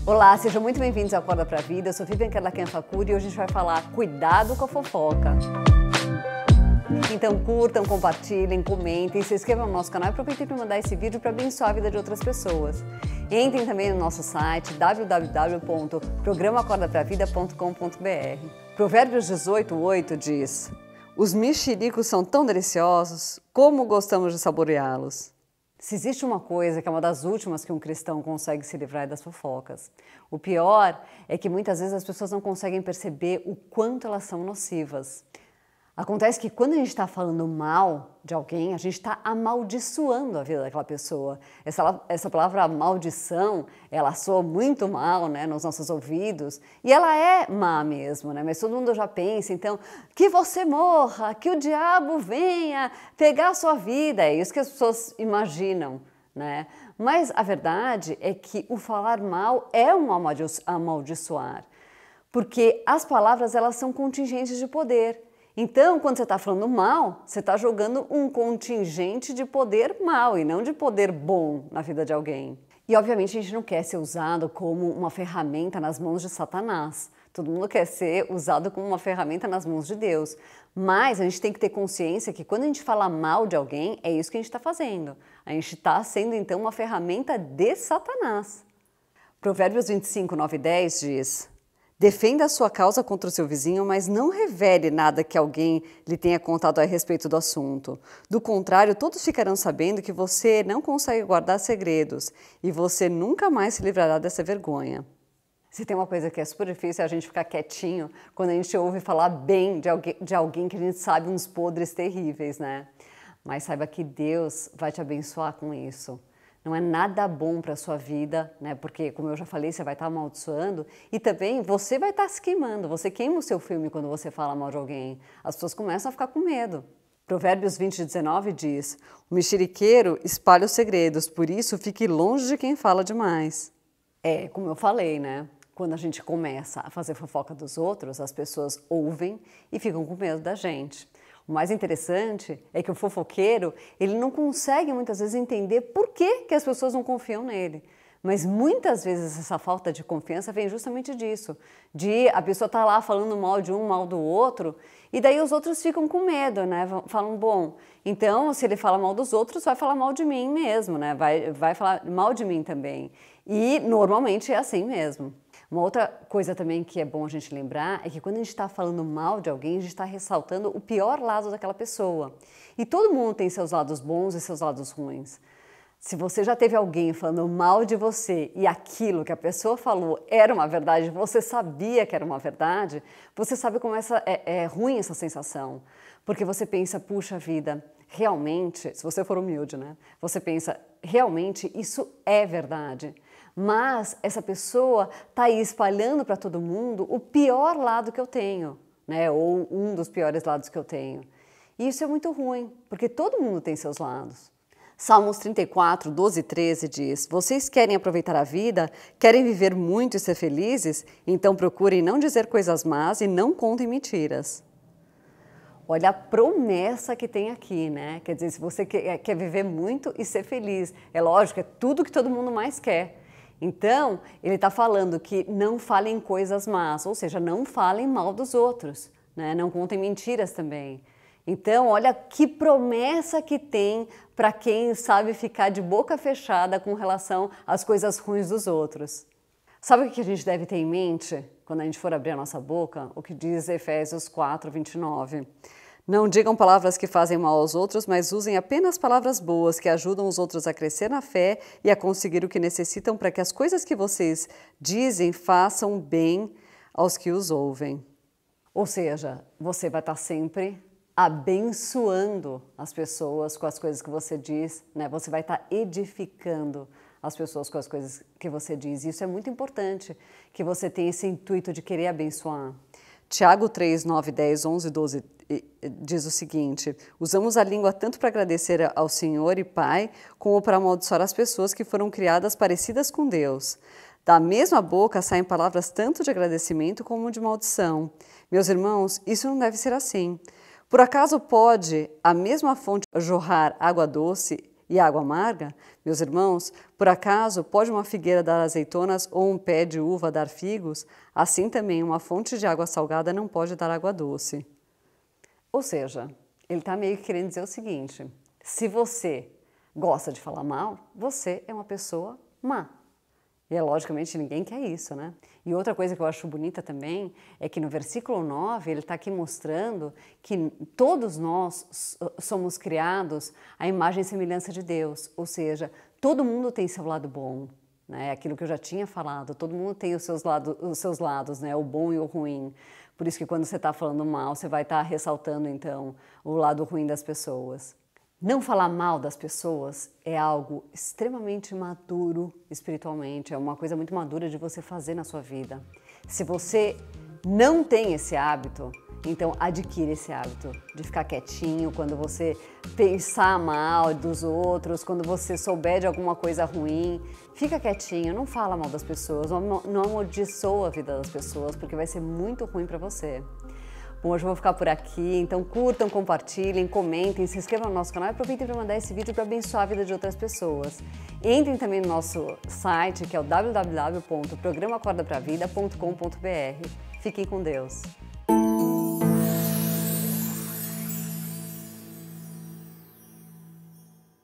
Olá, sejam muito bem-vindos ao Acorda Pra Vida. Eu sou Vivian Kerlaken-Facuri e hoje a gente vai falar cuidado com a fofoca. Então curtam, compartilhem, comentem, se inscrevam no nosso canal e aproveitem para mandar esse vídeo para abençoar a vida de outras pessoas. Entrem também no nosso site www.programacordapravida.com.br. Provérbios 18:8 diz: os mexericos são tão deliciosos, como gostamos de saboreá-los. Se existe uma coisa que é uma das últimas que um cristão consegue se livrar é das fofocas. O pior é que muitas vezes as pessoas não conseguem perceber o quanto elas são nocivas. Acontece que quando a gente está falando mal de alguém, a gente está amaldiçoando a vida daquela pessoa. Essa palavra maldição, ela soa muito mal, né, nos nossos ouvidos, e ela é má mesmo, né, mas todo mundo já pensa, então, que você morra, que o diabo venha pegar a sua vida, é isso que as pessoas imaginam, né? Mas a verdade é que o falar mal é um amaldiçoar, porque as palavras, elas são contingentes de poder. Então, quando você está falando mal, você está jogando um contingente de poder mal e não de poder bom na vida de alguém. E, obviamente, a gente não quer ser usado como uma ferramenta nas mãos de Satanás. Todo mundo quer ser usado como uma ferramenta nas mãos de Deus. Mas a gente tem que ter consciência que quando a gente fala mal de alguém, é isso que a gente está fazendo. A gente está sendo, então, uma ferramenta de Satanás. Provérbios 25, 9 e 10 diz: defenda a sua causa contra o seu vizinho, mas não revele nada que alguém lhe tenha contado a respeito do assunto. Do contrário, todos ficarão sabendo que você não consegue guardar segredos e você nunca mais se livrará dessa vergonha. Se tem uma coisa que é super difícil é a gente ficar quietinho quando a gente ouve falar bem de alguém que a gente sabe uns podres terríveis, né? Mas saiba que Deus vai te abençoar com isso. Não é nada bom para a sua vida, né? Porque, como eu já falei, você vai estar amaldiçoando e também você vai estar se queimando. Você queima o seu filme quando você fala mal de alguém. As pessoas começam a ficar com medo. Provérbios 20, 19 diz: o mexeriqueiro espalha os segredos, por isso fique longe de quem fala demais. É, como eu falei, né? Quando a gente começa a fazer fofoca dos outros, as pessoas ouvem e ficam com medo da gente. O mais interessante é que o fofoqueiro, ele não consegue muitas vezes entender por que as pessoas não confiam nele. Mas muitas vezes essa falta de confiança vem justamente disso, de a pessoa estar lá falando mal de um, mal do outro, e daí os outros ficam com medo, né? Falam, bom, então se ele fala mal dos outros, vai falar mal de mim mesmo, né? Vai falar mal de mim também. E normalmente é assim mesmo. Uma outra coisa também que é bom a gente lembrar é que quando a gente está falando mal de alguém, a gente está ressaltando o pior lado daquela pessoa. E todo mundo tem seus lados bons e seus lados ruins. Se você já teve alguém falando mal de você e aquilo que a pessoa falou era uma verdade, você sabia que era uma verdade, você sabe como é ruim essa sensação. Porque você pensa, puxa vida, realmente, se você for humilde, né? Você pensa, realmente isso é verdade. Mas essa pessoa está aí espalhando para todo mundo o pior lado que eu tenho, né? Ou um dos piores lados que eu tenho. E isso é muito ruim, porque todo mundo tem seus lados. Salmos 34, 12 e 13 diz: vocês querem aproveitar a vida? Querem viver muito e ser felizes? Então procurem não dizer coisas más e não contem mentiras. Olha a promessa que tem aqui, né? Quer dizer, se você quer viver muito e ser feliz, é lógico, é tudo que todo mundo mais quer. Então, ele está falando que não falem coisas más, ou seja, não falem mal dos outros, né? Não contem mentiras também. Então, olha que promessa que tem para quem sabe ficar de boca fechada com relação às coisas ruins dos outros. Sabe o que a gente deve ter em mente quando a gente for abrir a nossa boca? O que diz Efésios 4, 29. Não digam palavras que fazem mal aos outros, mas usem apenas palavras boas que ajudam os outros a crescer na fé e a conseguir o que necessitam para que as coisas que vocês dizem façam bem aos que os ouvem. Ou seja, você vai estar sempre abençoando as pessoas com as coisas que você diz, né? Você vai estar edificando as pessoas com as coisas que você diz. Isso é muito importante, que você tenha esse intuito de querer abençoar. Tiago 3, 9, 10, 11, 12 diz o seguinte: usamos a língua tanto para agradecer ao Senhor e Pai, como para amaldiçoar as pessoas que foram criadas parecidas com Deus. Da mesma boca saem palavras tanto de agradecimento como de maldição. Meus irmãos, isso não deve ser assim. Por acaso pode a mesma fonte jorrar água doce e água amarga? Meus irmãos, por acaso pode uma figueira dar azeitonas ou um pé de uva dar figos? Assim também uma fonte de água salgada não pode dar água doce. Ou seja, ele está meio que querendo dizer o seguinte: se você gosta de falar mal, você é uma pessoa má. E logicamente ninguém quer isso, né? E outra coisa que eu acho bonita também é que no versículo 9 ele está aqui mostrando que todos nós somos criados à imagem e semelhança de Deus, ou seja, todo mundo tem seu lado bom, né? Aquilo que eu já tinha falado, todo mundo tem os seus lados, né? O bom e o ruim. Por isso que quando você está falando mal, você vai estar ressaltando então o lado ruim das pessoas. Não falar mal das pessoas é algo extremamente maduro espiritualmente, é uma coisa muito madura de você fazer na sua vida. Se você não tem esse hábito, então adquire esse hábito de ficar quietinho quando você pensar mal dos outros, quando você souber de alguma coisa ruim, fica quietinho, não fala mal das pessoas, não amaldiçoa a vida das pessoas, porque vai ser muito ruim para você. Bom, hoje eu vou ficar por aqui, então curtam, compartilhem, comentem, se inscrevam no nosso canal e aproveitem para mandar esse vídeo para abençoar a vida de outras pessoas. Entrem também no nosso site, que é o www.programacordapravida.com.br. Fiquem com Deus!